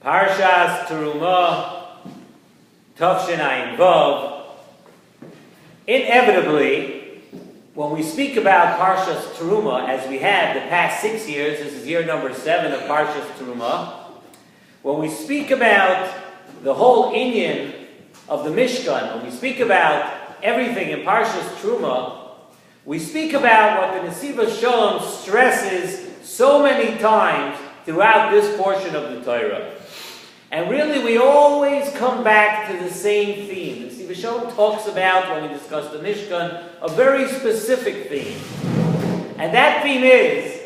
Parshas Terumah, Tafshin Ayin Vav. Inevitably, when we speak about Parshas Terumah, as we have the past 6 years, this is year number 7 of Parshas Terumah, when we speak about the whole inyan of the Mishkan, when we speak about everything in Parshas Terumah, we speak about what the Nesivos Shalom stresses so many times throughout this portion of the Torah. And really, we always come back to the same theme. The Nesivos Shalom talks about, when we discuss the Mishkan, a very specific theme. And that theme is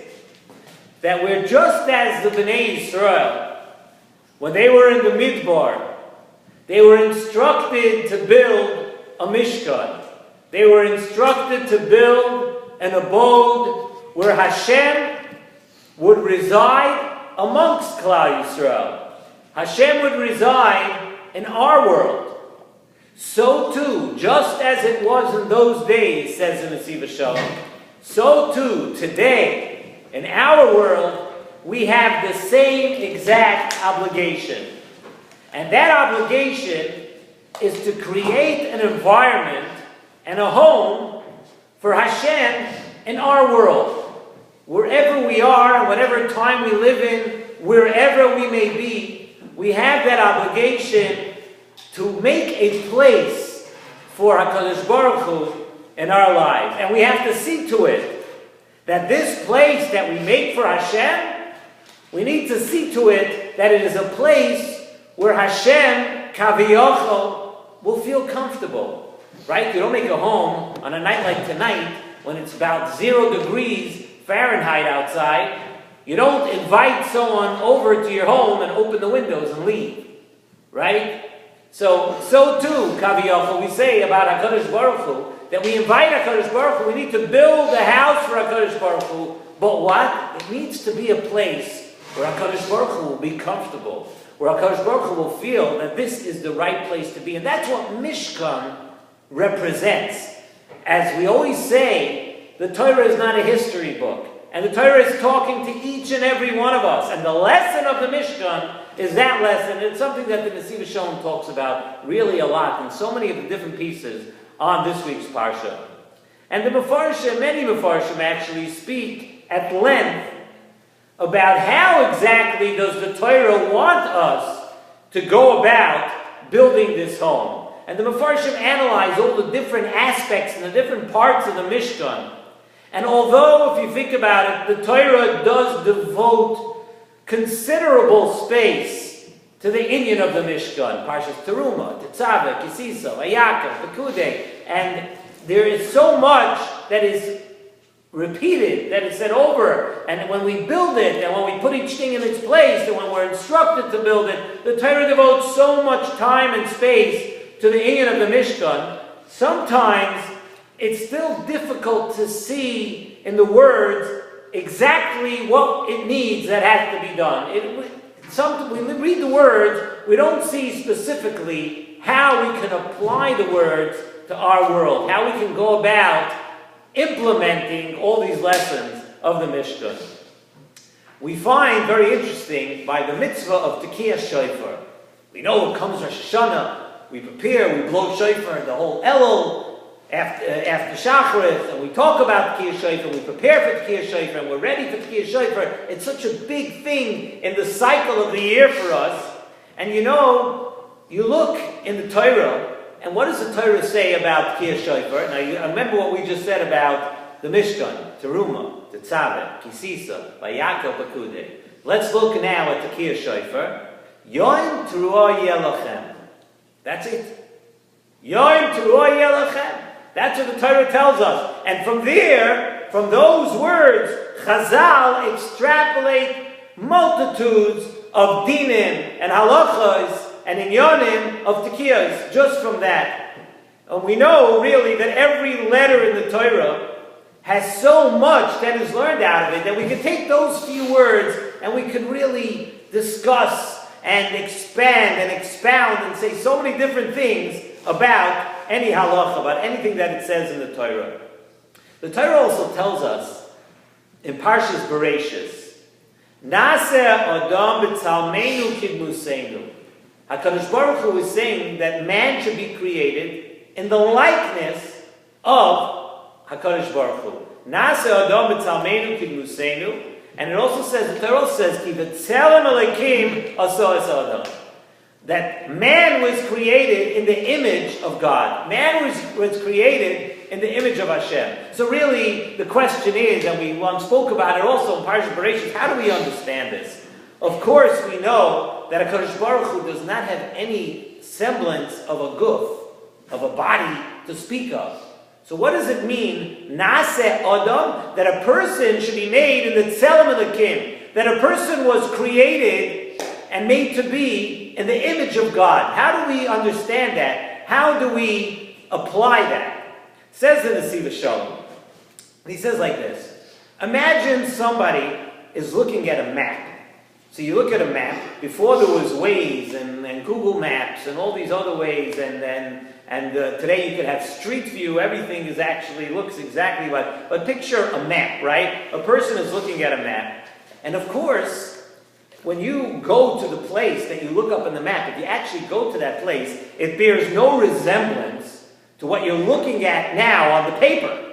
that we're just as the Bnei Yisrael, when they were in the Midbar, they were instructed to build a Mishkan. They were instructed to build an abode where Hashem would reside amongst Klal Yisrael. Hashem would reside in our world. So too, just as it was in those days, says the Nesivos Shalom, so too, today, in our world, we have the same exact obligation. And that obligation is to create an environment and a home for Hashem in our world. Wherever we are, and whatever time we live in, wherever we may be, we have that obligation to make a place for HaKadosh Baruch Hu in our lives. And we have to see to it that this place that we make for Hashem, we need to see to it that it is a place where Hashem, Kaviyachol, will feel comfortable. Right? You don't make a home on a night like tonight when it's about 0 degrees Fahrenheit outside. You don't invite someone over to your home and open the windows and leave. Right? So too, Kaviyachol, we say about HaKadosh Baruch Hu, that we invite HaKadosh Baruch Hu, we need to build a house for HaKadosh Baruch Hu, but what? It needs to be a place where HaKadosh Baruch Hu will be comfortable, where HaKadosh Baruch Hu will feel that this is the right place to be. And that's what Mishkan represents. As we always say, the Torah is not a history book. And the Torah is talking to each and every one of us. And the lesson of the Mishkan is that lesson. It's something that the Nesivos Shalom talks about really a lot in so many of the different pieces on this week's Parsha. And the Mefarshim, many Mefarshim actually speak at length about how exactly does the Torah want us to go about building this home. And the Mefarshim analyze all the different aspects and the different parts of the Mishkan. And although, if you think about it, the Torah does devote considerable space to the inyan of the Mishkan, Parshas Terumah, Tetzaveh, Kisisa, Vayakov, Pekudei, and there is so much that is repeated, that is said over, and when we build it, and when we put each thing in its place, and when we're instructed to build it, the Torah devotes so much time and space to the inyan of the Mishkan. Sometimes it's still difficult to see in the words exactly what it needs that has to be done. We read the words, we don't see specifically how we can apply the words to our world, how we can go about implementing all these lessons of the Mishkan. We find very interesting by the mitzvah of Tekiyah Shofar. We know it comes Rosh Hashanah, we prepare, we blow shofar, the whole Elul, after Shacharis, and we talk about Tekiyah Shofar, we prepare for Tekiyah Shofar, and we're ready for Tekiyah Shofar. It's such a big thing in the cycle of the year for us. And you know, you look in the Torah, and what does the Torah say about Tekiyah Shofar? Now, you remember what we just said about the Mishkan, Terumah, Tetzaveh, Kisisa, Vayakov, Pekudei. Let's look now at Tekiyah Shofar. Yom Teruah Yelachem. That's it. Yom Teruah Yelachem. That's what the Torah tells us. And from there, from those words, Chazal extrapolate multitudes of dinim and halachas and inyanim of tekiyos just from that. And we know really that every letter in the Torah has so much that is learned out of it that we can take those few words and we can really discuss and expand and expound and say so many different things about any halacha, about anything that it says in the Torah. The Torah also tells us in Parshas Bereshis Nase Adam b'tzalmeinu kidmuseinu. HaKadosh Baruch Hu is saying that man should be created in the likeness of HaKadosh Baruch Hu. Nase Adam b'tzalmeinu kidmuseinu. And it also says, the Torah says, Ki v'tzelem Elokim aso es Adam. That man was created in the image of God. Man was created in the image of Hashem. So really, the question is, and we once spoke about it also in Parshas Bereshit, how do we understand this? Of course, we know that HaKadosh Baruch Hu does not have any semblance of a guf, of a body to speak of. So what does it mean, Nase Adam, that a person should be made in the Tzelem Elokim, that a person was created and made to be in the image of God? How do we understand that? How do we apply that? It says in the Nesivos Shalom, he says like this, imagine somebody is looking at a map. So you look at a map, before there was Waze and Google Maps and all these other ways, and today you could have Street View, everything is actually looks exactly like, but picture a map, right? A person is looking at a map, and of course, when you go to the place that you look up in the map, if you actually go to that place, it bears no resemblance to what you're looking at now on the paper.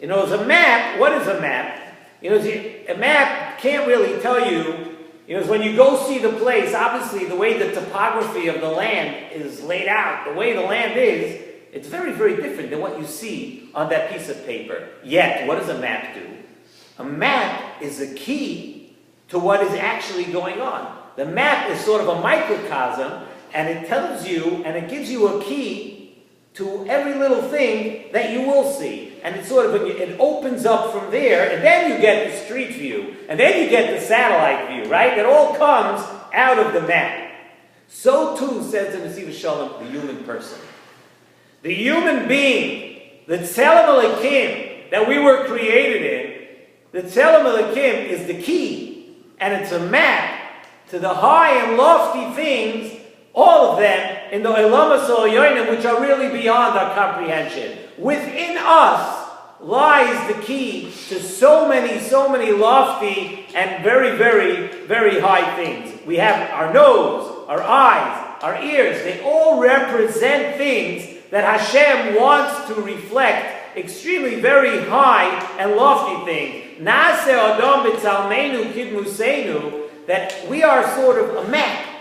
You know, as a map, what is a map? You know, a map can't really tell you. You know, when you go see the place, obviously the way the topography of the land is laid out, the way the land is, it's very, very different than what you see on that piece of paper. Yet, what does a map do? A map is a key to what is actually going on. The map is sort of a microcosm, and it tells you, and it gives you a key to every little thing that you will see. And it's sort of, it opens up from there, and then you get the street view, and then you get the satellite view, right? It all comes out of the map. So too, says the Nesivos Shalom, the human person. The human being, the Tzelem Elokim that we were created in, the Tzelem Elokim is the key, and it's a map to the high and lofty things, all of them in the Olamas Yonim, which are really beyond our comprehension. Within us lies the key to so many lofty and very, very, very high things. We have our nose, our eyes, our ears. They all represent things that Hashem wants to reflect extremely very high and lofty things. Nase Adam b'tzalmeinu kidmuseinu, that we are sort of a map.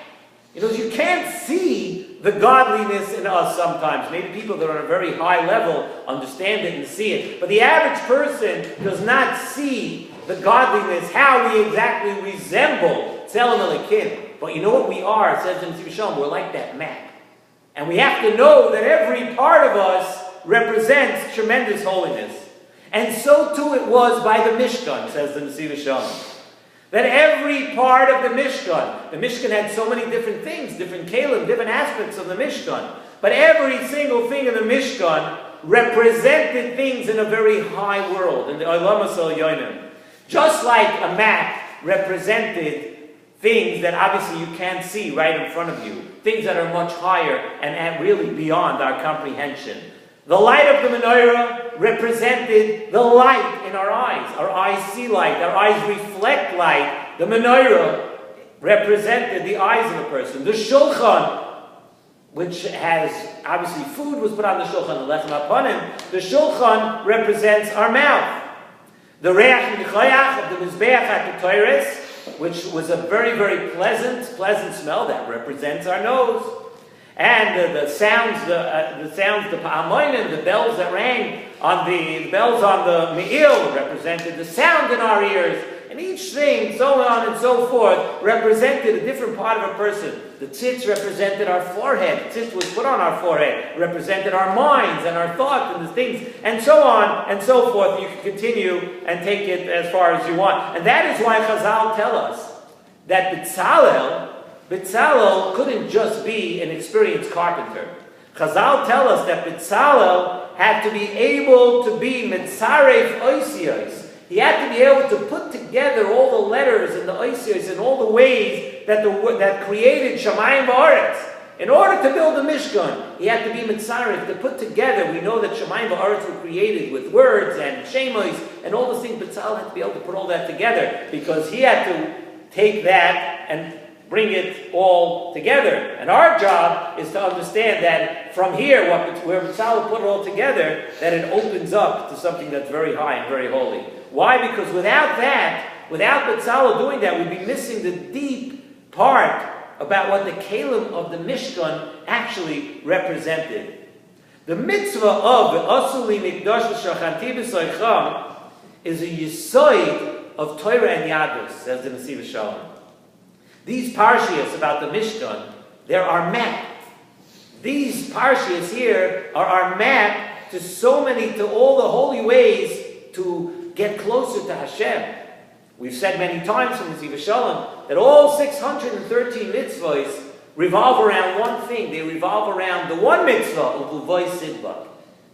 You know, you can't see the godliness in us sometimes. Maybe people that are on a very high level understand it and see it. But the average person does not see the godliness, how we exactly resemble Tzelem Elokim. But you know what we are, it says in Nesivos Shalom, we're like that map. And we have to know that every part of us represents tremendous holiness. And so too it was by the Mishkan, says the Nesivos Shalom. That every part of the Mishkan had so many different things, different kalim, different aspects of the Mishkan. But every single thing in the Mishkan represented things in a very high world, in the Olamas Yonim. Just like a map represented things that obviously you can't see right in front of you, things that are much higher and really beyond our comprehension. The light of the menorah represented the light in our eyes. Our eyes see light. Our eyes reflect light. The menorah represented the eyes of a person. The shulchan, which has, obviously food was put on the shulchan, the lechem hapanim. The shulchan represents our mouth. The reach nichayach of the mizbeach at the Torah, which was a very, very pleasant smell, that represents our nose. And the sounds, the pa'amonim, the bells that rang on the bells on the me'il represented the sound in our ears. And each thing, so on and so forth, represented a different part of a person. The tzitz represented our forehead. The tzitz was put on our forehead. Represented our minds and our thoughts and the things, and so on and so forth. You can continue and take it as far as you want. And that is why Chazal tell us that B'Tzalel couldn't just be an experienced carpenter. Chazal tell us that B'Tzalel had to be able to be mitzaref oisiyos. He had to be able to put together all the letters and the oisiyos and all the ways that created Shamayim V'Aretz. In order to build the Mishkan, he had to be mitzaref, to put together. We know that Shamayim V'Aretz were created with words and shemos and all the things. B'Tzalel had to be able to put all that together because he had to take that and bring it all together. And our job is to understand that from here, where Betzalel put it all together, that it opens up to something that's very high and very holy. Why? Because without that, without Betzalel doing that, we'd be missing the deep part about what the Kalim of the Mishkan actually represented. The mitzvah of Asuli Mikdash L'Shachanti B'Soicham is a yisoid of Torah and Yadus, says the Nesivos Shalom. These parshias about the Mishkan, they're our map. These parshias here are our map to all the holy ways to get closer to Hashem. We've said many times from Nesivos Shalom that all 613 mitzvahs revolve around one thing. They revolve around the one mitzvah of Uvoi Sidbak,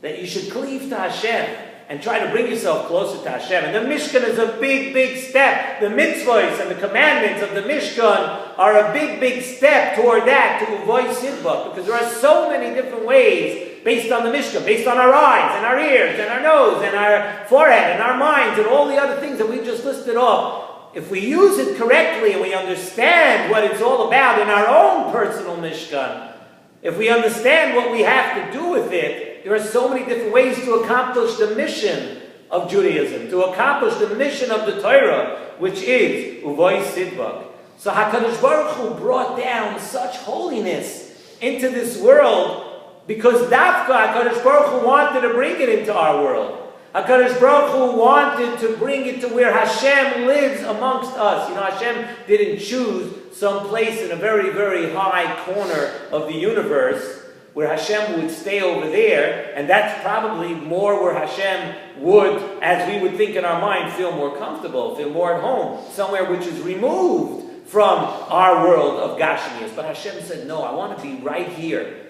that you should cleave to Hashem and try to bring yourself closer to Hashem. And the Mishkan is a big, big step. The mitzvahs and the commandments of the Mishkan are a big, big step toward that, to Uvoi Sidbak, because there are so many different ways based on the Mishkan, based on our eyes and our ears and our nose and our forehead and our minds and all the other things that we just listed off. If we use it correctly and we understand what it's all about in our own personal Mishkan, if we understand what we have to do with it, there are so many different ways to accomplish the mission of Judaism, to accomplish the mission of the Torah, which is Uvoi Sidbak. So HaKadosh Baruch Hu brought down such holiness into this world because Dafka HaKadosh Baruch Hu wanted to bring it into our world. HaKadosh Baruch Hu wanted to bring it to where Hashem lives amongst us. You know, Hashem didn't choose some place in a very, very high corner of the universe where Hashem would stay over there, and that's probably more where Hashem would, as we would think in our mind, feel more comfortable, feel more at home, somewhere which is removed from our world of Gashmias. But Hashem said, no, I want to be right here.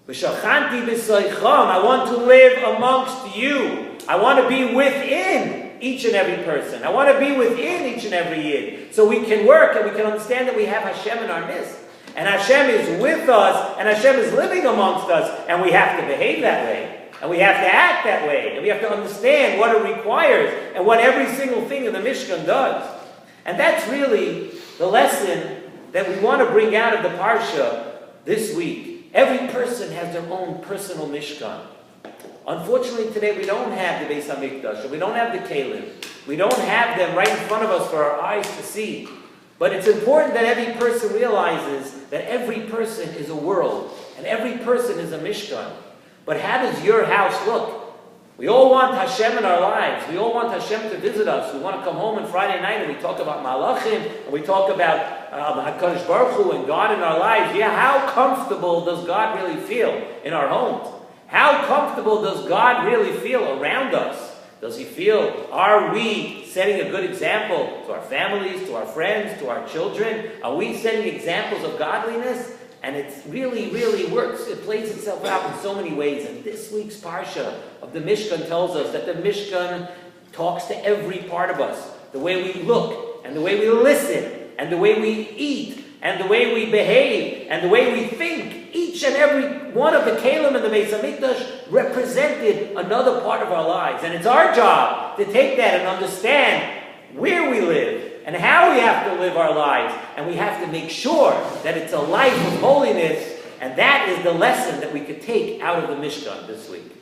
I want to live amongst you. I want to be within each and every person. I want to be within each and every Yid. So we can work and we can understand that we have Hashem in our midst. And Hashem is with us, and Hashem is living amongst us, and we have to behave that way. And we have to act that way. And we have to understand what it requires and what every single thing in the Mishkan does. And that's really the lesson that we want to bring out of the Parsha this week. Every person has their own personal Mishkan. Unfortunately, today we don't have the Beis HaMikdash, we don't have the Kalim. We don't have them right in front of us for our eyes to see. But it's important that every person realizes that every person is a world, and every person is a Mishkan. But how does your house look? We all want Hashem in our lives. We all want Hashem to visit us. We want to come home on Friday night and we talk about Malachim, and we talk about HaKadosh Baruch Hu and God in our lives. Yeah, how comfortable does God really feel in our homes? How comfortable does God really feel around us? Does He feel, are we setting a good example to our families, to our friends, to our children? Are we setting examples of godliness? And it really, really works. It plays itself out in so many ways. And this week's Parsha of the Mishkan tells us that the Mishkan talks to every part of us. The way we look, and the way we listen, and the way we eat, and the way we behave, and the way we think. Each and every one of the Kalim in the Beis HaMikdash represented another part of our lives. And it's our job to take that and understand where we live and how we have to live our lives. And we have to make sure that it's a life of holiness. And that is the lesson that we could take out of the Mishkan this week.